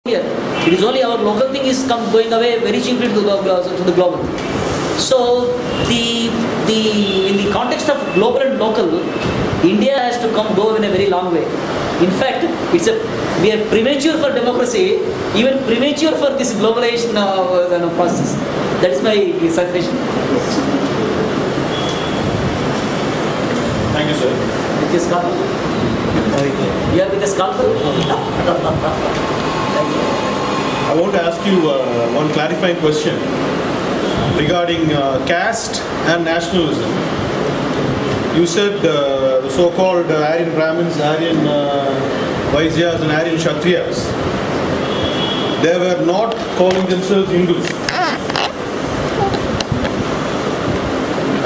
here. It is only our local thing is going away very cheaply to the global. So in the context of global and local, India has to go in a very long way. In fact, we are premature for democracy, even premature for this globalization process. That is my suggestion. Thank you, sir. With this scalpel? You are with the scalpel? Thank you. I want to ask you one clarifying question regarding caste and nationalism. You said the so-called Aryan Brahmins, Aryan Vaisyas and Aryan Kshatriyas, they were not calling themselves Hindus.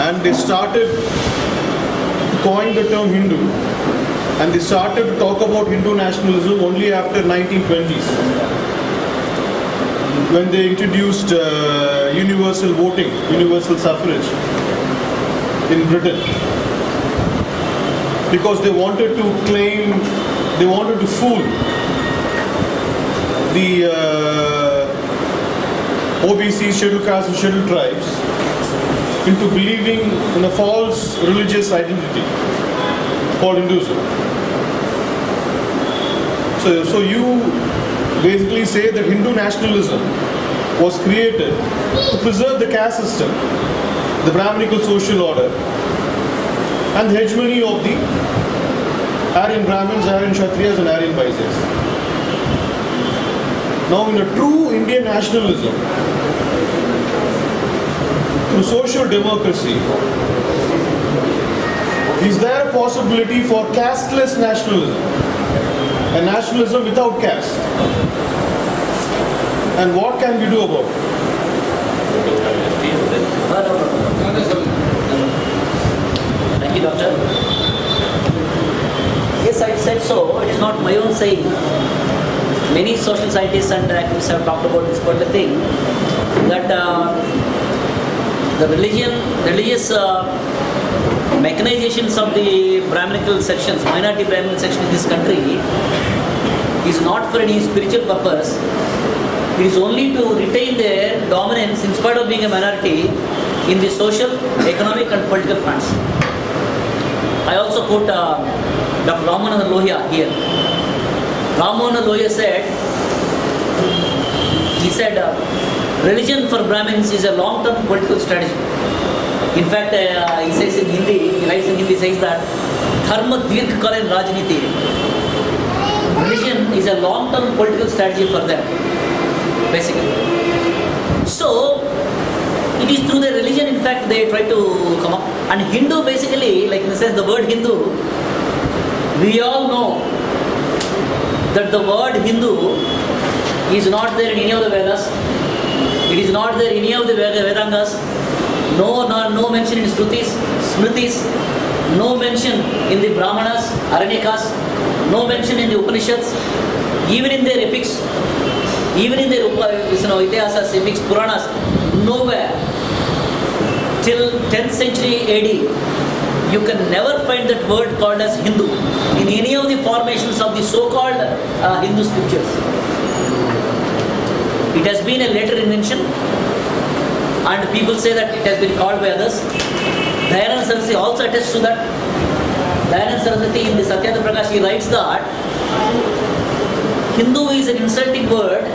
And they started to coin the term Hindu. And they started to talk about Hindu nationalism only after 1920s. When they introduced universal voting, universal suffrage in Britain. Because they wanted to claim, they wanted to fool the OBC, scheduled castes and scheduled tribes into believing in a false religious identity called Hinduism. So you basically say that Hindu nationalism was created to preserve the caste system, the Brahminical social order, and the hegemony of the Aryan Brahmins, Aryan Kshatriyas and Aryan Vaisyas. Now in a true Indian nationalism, through social democracy, is there a possibility for casteless nationalism? A nationalism without caste? And what can we do about it? Thank you, Doctor. Yes, I said so. It is not my own saying. Many social scientists and activists have talked about this particular thing, that the religious mechanizations of the Brahminical sections, minority Brahmin section in this country, is not for any spiritual purpose. It is only to retain their dominance in spite of being a minority in the social, economic and political fronts. I also quote Dr. Ramananda Lohia here. Ramananda Lohia said, religion for Brahmins is a long-term political strategy. In fact, he says in Hindi, he writes in Hindi, says that Dharma Dirghkala Rajniti. Religion is a long-term political strategy for them, basically. So, it is through the religion, in fact, they try to come up. And Hindu, basically, like in the sense, the word Hindu, we all know that the word Hindu is not there in any of the Vedas. It is not there in any of the Vedangas. No mention in Smritis, no mention in the Brahmanas, Aranyakas, no mention in the Upanishads, even in their epics, even in their Itihasas, epics, Puranas, nowhere. Till 10th century AD, you can never find that word called as Hindu in any of the formations of the so-called Hindu scriptures. It has been a later invention, and people say that it has been called by others. Dayananda Saraswati also attests to that. Dayananda Saraswati in the Satyapal Prakash, he writes that Hindu is an insulting word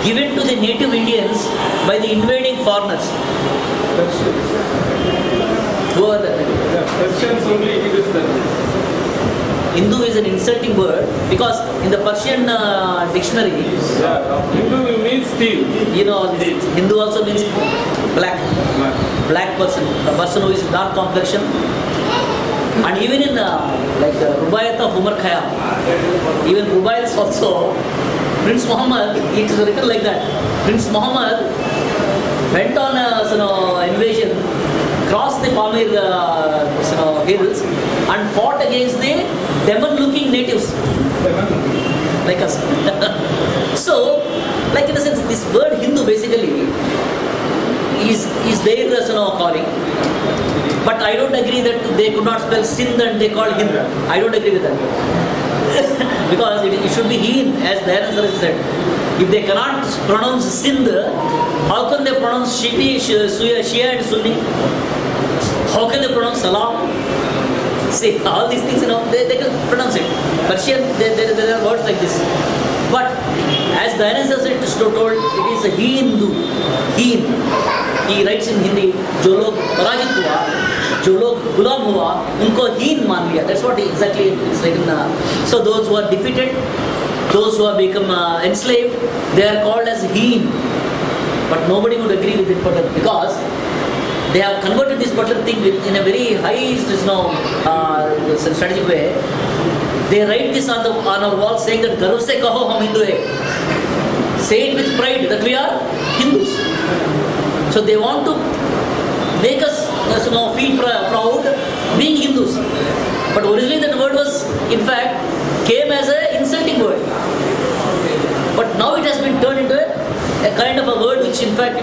given to the native Indians by the invading foreigners. Who are that? Persians only use that. Hindu is an insulting word because in the Persian dictionary, Hindu means steel. You know, Hindu also means black person, a person who is dark complexion. And even in like the Rubaiyat of Umar Khayyam, even Rubaiyats also, Prince Muhammad, it is written like that. Prince Muhammad went on a invasion, crossed the Pamir hills and fought against the demon-looking natives like us. So, like in a sense, this word Hindu basically is their calling. But I don't agree that they could not spell Sindh and they called Hind. I don't agree with that. because it should be Heen, as Dayanand Sir said. If they cannot pronounce Sindh, how can they pronounce Shia and Sunni? How can they pronounce Salam? See, all these things, they can pronounce it. Persian, there are words like this. But as Dayanand Sir said, told, it is a Hindu. Heen. He writes in Hindi, जो लोग पराजित हुआ, जो लोग गुलाम हुआ, उनको हीन मान लिया. That's what exactly it's written. So those who are defeated, those who have become enslaved, they are called as heen. But nobody would agree with it because they have converted this particular thing in a very high, strategic way. They write this on our wall saying that "Garv se kaho hum Hindu hai." Say it with pride that we are Hindus. So they want to make us feel proud being Hindus. But originally that word was, in fact, came as an insulting word. But now it has been turned into a kind of a word which in fact,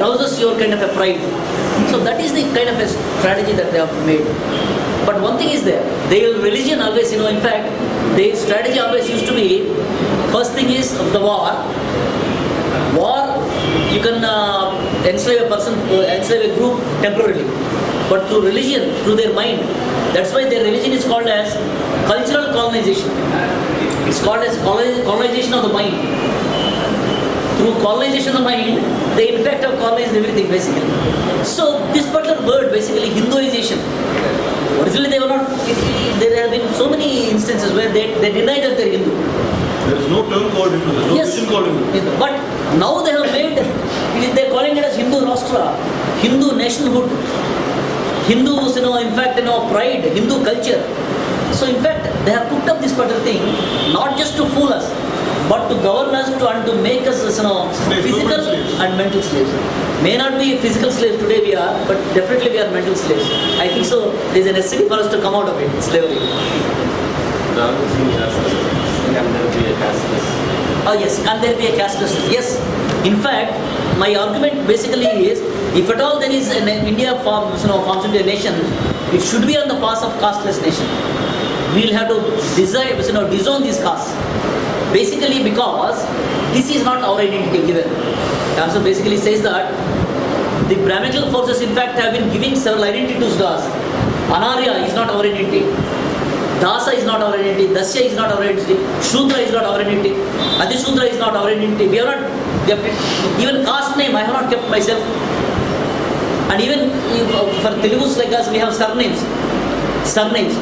arouses your kind of a pride. So that is the kind of a strategy that they have made. But one thing is there, their religion always, in fact, their strategy always used to be, first thing is of the war. War, you can enslave a person, enslave a group temporarily. But through religion, through their mind, that's why their religion is called as cultural colonization. It's called as colonization of the mind. Through colonization of the mind, they in fact have colonized everything basically. So this particular word, basically Hinduization, originally they were not, there have been so many instances where they deny that they're Hindu. There is no term called Hindu, there is no religion called Hindu. But now they have made, they're calling it as Hindu Rashtra, Hindu nationhood, Hindu, in fact, pride, Hindu culture. So in fact, they have cooked up this particular thing, not just to fool us, but to govern us and to make us, physical and mental slaves. May not be physical slaves today we are, but definitely we are mental slaves. I think so. There is a necessity for us to come out of it, slavery. Can there be a caste system? Oh yes, can there be a caste system? Yes. In fact, my argument basically is, if at all there is an India forms into a nation, it should be on the path of casteless nation. We will have to disown these castes. Basically because this is not our identity given. It also basically says that the Brahminical forces in fact have been giving several identities to us. Anarya is not our identity. Dasa is not our identity, Dasya is not our identity, Shudra is not our identity, Adishudra is not our identity. We have not kept it. Even caste name I have not kept myself. And even for Telugus like us, we have surnames. Surnames.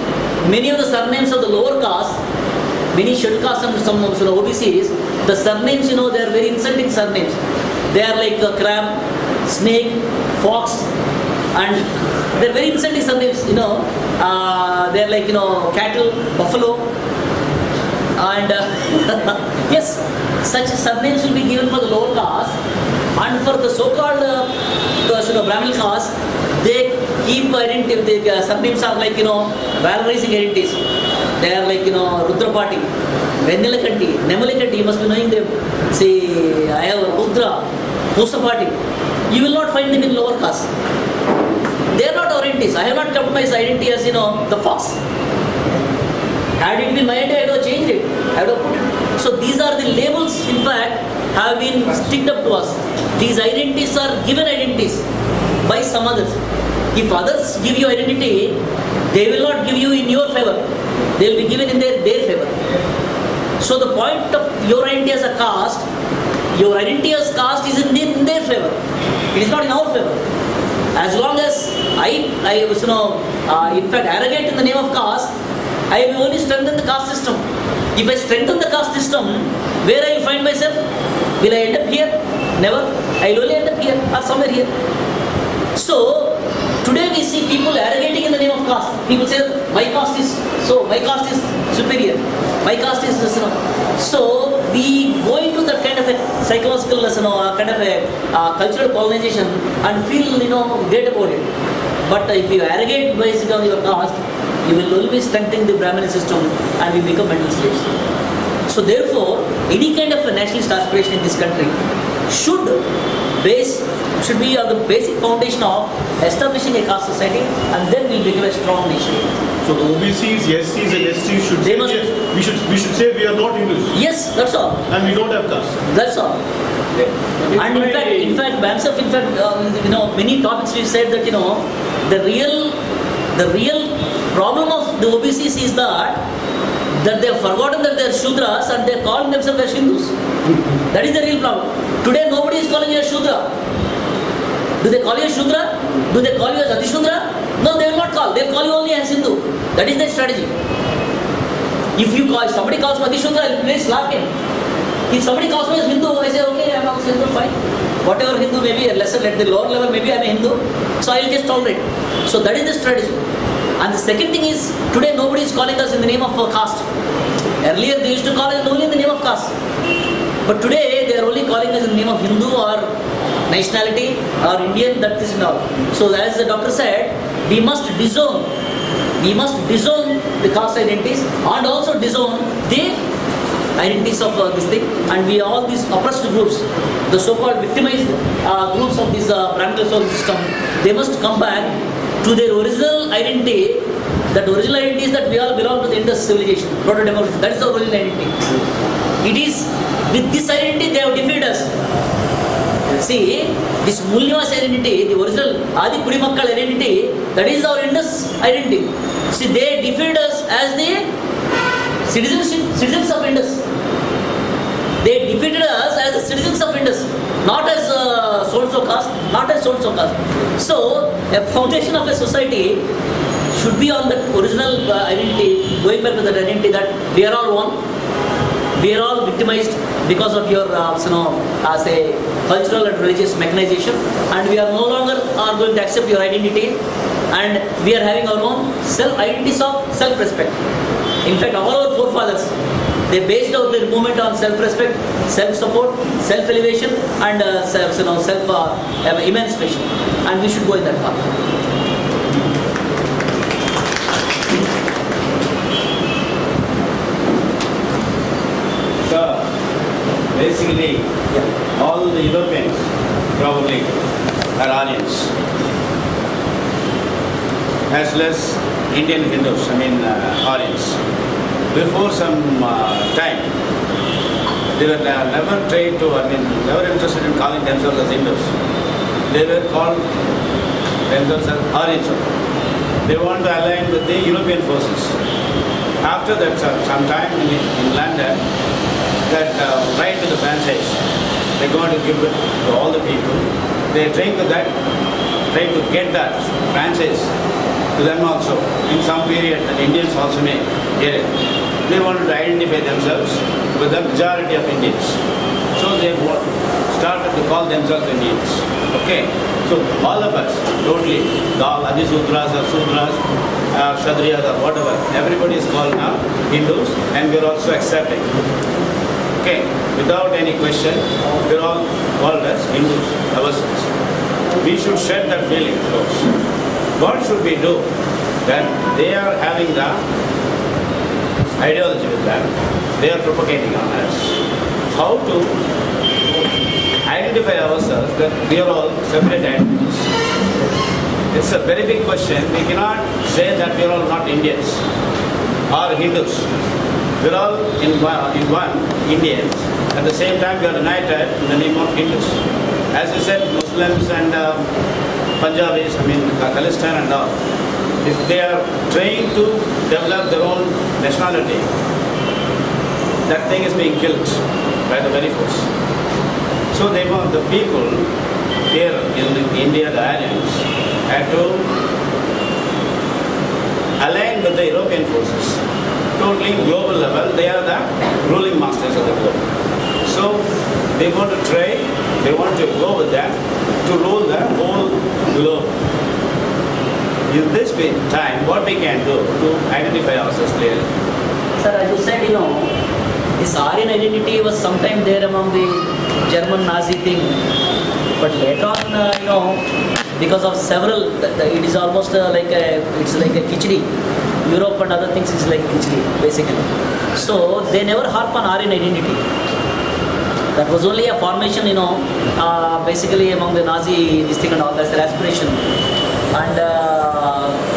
Many of the surnames of the lower caste, many scheduled castes and some OBCs, the surnames, they are very insulting surnames. They are like crab, snake, fox, and they are very insulting surnames, they are like, cattle, buffalo, and yes, such surnames will be given for the lower caste, and for the so-called Brahmin caste, they keep identity, the surnames are like, valorizing identities. They are like, Rudrapati, Vennilakanti, Nemalikanti, you must be knowing them. Say, I have Rudra, Pusapati. You will not find them in lower caste. They are not our identities. I have not kept my identity as, the fox. Had it been my identity, I would have changed it. I would have put it. So these are the labels, in fact, have been sticked up to us. These identities are given identities by some others. If others give you identity, they will not give you in your favor. They will be given in their favor. So the point of your identity as a caste, your identity as caste is in their favor. It is not in our favor. As long as I in fact, arrogate in the name of caste, I will only strengthen the caste system. If I strengthen the caste system, where I will find myself? Will I end up here? Never. I will only end up here or somewhere here. So, today we see people arrogating in the name of caste. People say, my caste is so, my caste is superior, my caste is this. So, we go into that kind of a psychological, kind of a cultural colonization and feel, great about it. But if you arrogate based on your caste, you will always strengthen the Brahmin system and we become mental slaves. So, therefore, any kind of a nationalist aspiration in this country should be on the basic foundation of establishing a caste society, and then we'll become a strong nation. So the OBCs, SCs and STs should They say must- we should say we are not Hindus Yes, that's all. and we don't have caste. That's all. And in fact, Bamsef, many topics we said that, the real problem of the OBCs is that they have forgotten that they are Shudras and they are calling themselves as Hindus. That is the real problem. Today nobody is calling you as Shudra. Do they call you as Shudra? Do they call you as Adishudra? No, they will not call. They will call you only as Hindu. That is their strategy. If somebody calls me Adishudra, I will please laugh him. If somebody calls me as Hindu, I say, okay, I am also Hindu, fine. Whatever Hindu may be, lesser at the lower level, maybe I am a Hindu. So I will just tolerate. So that is the strategy. And the second thing is, today nobody is calling us in the name of caste. Earlier they used to call us only in the name of caste. But today they are only calling us in the name of Hindu or nationality or Indian, that is not. So as the doctor said, we must disown the caste identities and also disown the identities of this thing, and we all these oppressed groups, the so-called victimized groups of this pyramidal social system, they must come back to their original identity. That original identity is that we all belong to the Indus civilization, proto-democracy. That is the original identity. It is with this identity they have defeated us. See, this Mulnivas identity, the original Adi Kudimakkal identity, that is our Indus identity. See, they defeated us as the citizens of Indus. They defeated us as the citizens of Indus, not as so-and-so caste, not as so-and-so caste. So, a foundation of a society should be on the original identity, going back to that identity that we are all one, we are all victimized because of your, say, cultural and religious mechanization, and we are no longer are going to accept your identity, and we are having our own identities of self-respect. In fact, all our forefathers, they based out their movement on self-respect, self-support, self-elevation, and self-emancipation. And we should go in that path. So, basically, all the Europeans probably are Aryans, as well as Indian Hindus, Aryans. Before some time, they were never trained to, never interested in calling themselves as Hindus. They were called themselves as Aryans. They want to align with the European forces. After that, some time in London, that right to the franchise, they're going to give it to all the people. They are trying to get that franchise to them also. In some period, the Indians also may get it. They wanted to identify themselves with the majority of Indians. So they started to call themselves Indians. Okay? So all of us, totally, all Adisudras or Sudras, Kshatriyas or whatever, everybody is called now Hindus, and we are also accepting. Okay? Without any question, we are all called as Hindus ourselves. We should shed that feeling, folks. What should we do? That they are having the ideology with them, they are propagating on us. How to identify ourselves that we are all separate entities? It's a very big question. We cannot say that we are all not Indians or Hindus. We are all in one Indians. At the same time, we are united in the name of Hindus. As you said, Muslims and Punjabis, Khalistan and all, if they are trying to develop their own nationality, that thing is being killed by the very force. So they want the people here in India, the Aryans, had to align with the European forces. Totally global level, they are the ruling masters of the globe. So they want to try, they want to go with that to rule the whole globe. In this time, what we can do to identify ourselves clearly? Sir, as you said, this Aryan identity was sometime there among the German Nazi thing. But later on, because of several, it is almost it's like a khichdi. Europe and other things is like khichdi, basically. So they never harp on Aryan identity. That was only a formation, basically among the Nazi this thing and all, that's their aspiration. And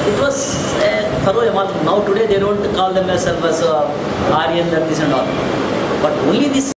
it was thorough amalgamation. Now today they don't call themselves as Aryan, that this and all. But only this